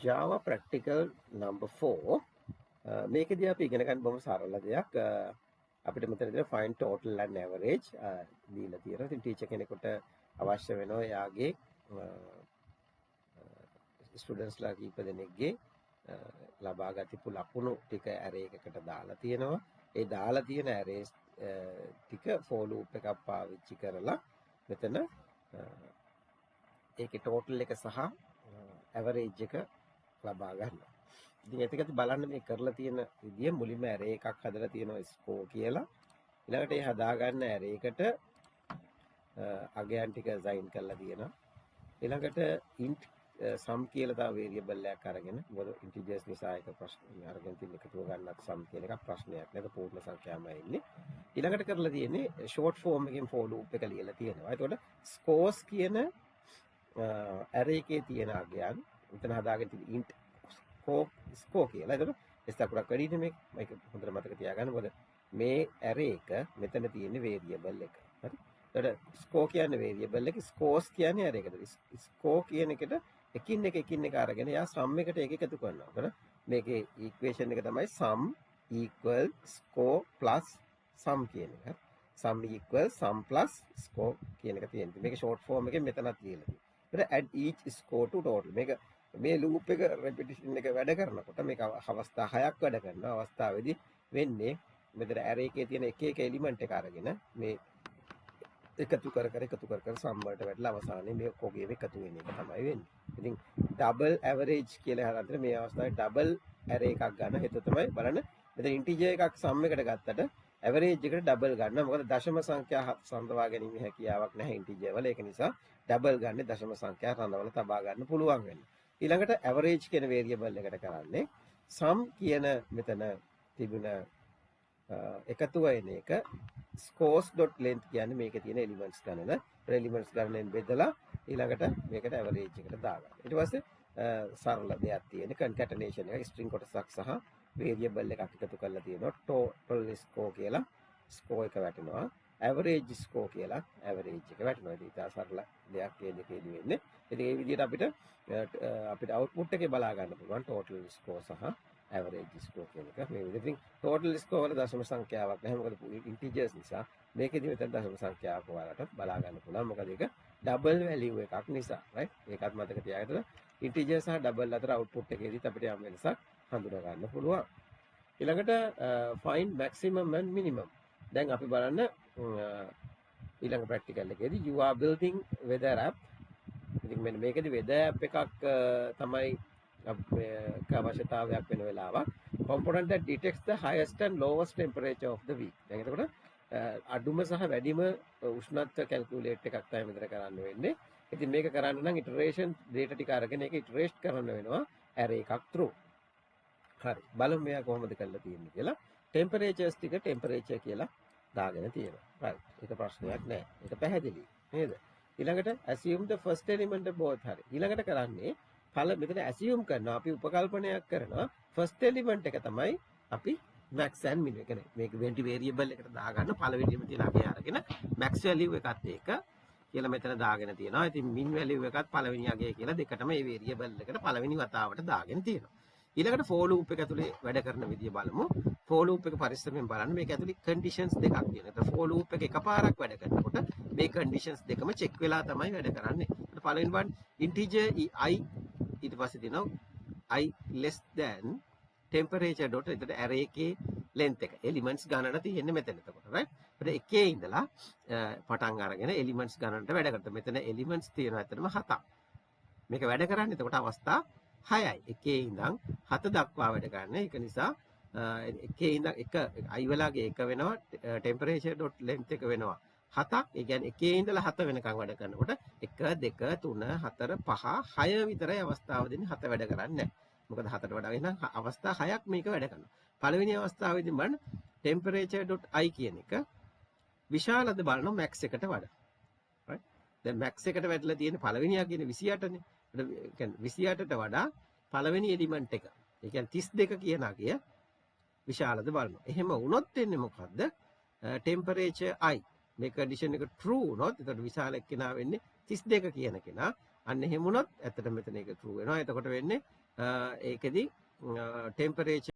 Java practical number 4 මේකදී අපි ඉගෙන ගන්න බොහොම සරල දෙයක් අපිට මෙතනදී find total and average දීලා තියෙනවා. ඉතින් ටීචර් කෙනෙකුට අවශ්‍ය වෙනවා එයාගේ ස්ටුඩන්ට්ස් ලා කීප දෙනෙක්ගේ ලබාගත් ලකුණු ටික array එකකට දාලා තියෙනවා. ඒ දාලා තියෙන arrays ටික for loop එකක් පාවිච්චි කරලා මෙතන ඒකේ total එක සහ average එක ලබා ගන්නවා. ඉතින් ඒකත් බලන්න මේ කරලා තියෙන විදිය මුලින්ම array එකක් හදලා තියෙනවා score කියලා. ඊළඟට ඒ හදා ගන්න array එකට අගයන් ටික assign කරලා තියෙනවා. ඊළඟට int sum කියලා තව variable එකක් අරගෙන මොකද integers නිසා එක ප්‍රශ්න අරගෙන තියෙන එකතුව ගන්නත් sum කියන එක ප්‍රශ්නයක් නේද පූර්ණ සංඛ්‍යාවමයි ඉන්නේ. ඊළඟට කරලා තියෙන්නේ short form එකෙන් for loop එක ලියලා තියෙනවා. එතකොට scores කියන array එකේ තියෙන අගයන් මෙතන හදාගෙන තියෙන int score කියලා. එතකොට S අකුරක් වැඩිනේ මේක හොඳට මතක තියාගන්න. මොකද මේ array එක මෙතන තියෙන variable එක. හරි. එතකොට score කියන්නේ variable එක, scores කියන්නේ array එකට. score කියන එකට එකින් එක අරගෙන යා sum එකට එක එකතු කරනවා. එතකොට මේකේ equation එක තමයි sum equal score plus sum කියන එක. sum equal sum plus score කියන එක තියෙනවා. මේක short form එකෙන් මෙතනත් ලියලා තියෙනවා. add each score to total. මේක මේ loop එක repetition එක වැඩ කරනකොට මේක අවස්ථා 6ක් වැඩ කරනවා. අවස්ථාවේදී වෙන්නේ මෙතන array එකේ තියෙන එක element එක අරගෙන මේ එකතු කර sum වලට වැටලා අවසානයේ මේ ඔක්කොගේම එකතු වෙන එක තමයි වෙන්නේ. ඉතින් double average කියලා හදන්න මේ අවස්ථාවේ double array එකක් ගන්න. ඒක තමයි බලන්න මෙතන integer එකක් sum එකට ගත්තට average එකට double ගන්න. මොකද දශම සංඛ්‍යා සඳවා ගැනීම හැකියාවක් නැහැ integer වල. ඒක නිසා double ගන්න දශම සංඛ්‍යා රඳවල තබා ගන්න පුළුවන් වෙනවා. ඊළඟට average කියන variable එකට කරන්නේ sum කියන මෙතන තිබුණ එකතුව එන එක scores.length කියන්නේ මේකේ තියෙන elements ගණන. elements ගණනෙන් බෙදලා ඊළඟට මේකට average එකට දාගන්න. ඊට පස්සේ සරල දෙයක් තියෙන concatenation එක string කොටසක් සහ variable එකක් එකතු කරලා තියෙනවා. total score කියලා score එක වැටෙනවා. average score කියලා average එක වැටෙනවා. ඒක ඉතා සරල දෙයක් මේ දෙකේදී වෙන්නේ. ඉතින් මේ විදිහට අපිට output එකේ බලා ගන්න පුළුවන් total score සහ average score කියන එක. මේ විදිහට total score වල දශම සංඛ්‍යාවක් නැහැ. මොකද integers නිසා මේකෙදි මෙතන දශම සංඛ්‍යාවක් ඔයාලට බලා ගන්න පුළුවන්. මොකද ඒක double value එකක් නිසා. right? ඒකත් මතක තියාගන්න. integer සහ double අතර output එකේදීත් අපිට යම් වෙනසක් හඳුනා ගන්න පුළුවන්. ඊළඟට find maximum and minimum. දැන් අපි බලන්න ඊළඟ ප්‍රැක්ටිකල් එකේදී you are building weather app. ඉතින් මෙන්න මේකේදී weather app එකක් තමයි අවශ්‍යතාවයක් වෙන වෙලාවක්. component that detects the highest and lowest temperature of the week. දැන් එතකොට අඩුම සහ වැඩිම උෂ්ණත්ව කැල්කියුලේට් එකක් තමයි මෙතන කරන්න වෙන්නේ. ඉතින් මේක කරන්න නම් iteration data ටික අරගෙන ඒක iterate කරන්න වෙනවා array එකක් through. හරි. බලමු මෙයා කොහොමද කරලා තියෙන්නේ කියලා. temperatures ටික temperature කියලා දාගෙන තියෙනවා. right. ඒක ප්‍රශ්නයක් නෑ. ඒක පැහැදිලි. නේද? ඊළඟට assume the first element of both. හරි. ඊළඟට කරන්නේ මෙතන assume කරනවා අපි උපකල්පනයක් කරනවා first element එක තමයි අපි max and min එක නේ මේක variable එකට දාගන්න පළවෙනිම තියෙන අගය අරගෙන max value එකත් ඒක කියලා මෙතන දාගෙන තියෙනවා. ඉතින් min value එකත් පළවෙනි අගය කියලා දෙකටම මේ variable එකට පළවෙනි වතාවට දාගෙන තියෙනවා. ඊළඟට for loop එක ඇතුලේ වැඩ කරන විදිය බලමු. for loop එක පරිස්සමෙන් බලන්න මේක ඇතුලේ conditions දෙකක් තියෙනවා. ඒත් for loop එක එකපාරක් වැඩ කරනකොට මේ conditions දෙකම check වෙලා තමයි වැඩ කරන්නේ. පළවෙනි one integer I ඊට පස්සේ තියෙනවා I less than temperature dot එතකොට array එකේ length එක elements ගණන තියෙන්නේ මෙතන. එතකොට right. ඒත් එකේ ඉඳලා පටන් අරගෙන elements ගණනට වැඩ කරනවා. මෙතන elements තියෙනවා ඇත්තටම 7ක්. මේක වැඩ කරන්නේ එතකොට අවස්ථා 6යි. එකේ ඉඳන් 7 දක්වා වැඩ කරන්නේ. ඒක නිසා එකේ ඉඳන් එක I වලගේ එක වෙනවා temperature dot length එක වෙනවා 7ක්. ඒ කියන්නේ එකේ ඉඳලා 7 වෙනකන් වැඩ කරනකොට 1 2 3 4 5 6 විතරයි අවස්ථාව දෙන්නේ. 7 වැඩ කරන්නේ නැහැ. මොකද 7ට වඩා වෙන අවස්ථා 6ක් මේක වැඩ කරනවා. පළවෙනි අවස්ථාවේදී බලන්න temperature.i කියන එක විශාලද බලනවා max එකට වඩා. right. දැන් max එකට වැටලා තියෙන පළවෙනියා කියන 28නේ. ඒ කියන්නේ 28ට වඩා පළවෙනි එලිමන්ට් එක. ඒ කියන්නේ 32 කියන අගය විශාලද බලනවා. එහෙම වුණොත් වෙන්නේ මොකද්ද? temperature i මේ condition එක true වුණොත් එතකොට විශාල කෙනා වෙන්නේ 32 කියන කෙනා. අන්න එහෙම වුණොත් ඇත්තට මෙතන ඒක true වෙනවා. එතකොට වෙන්නේ ඒකෙදි ටෙම්පරේචර්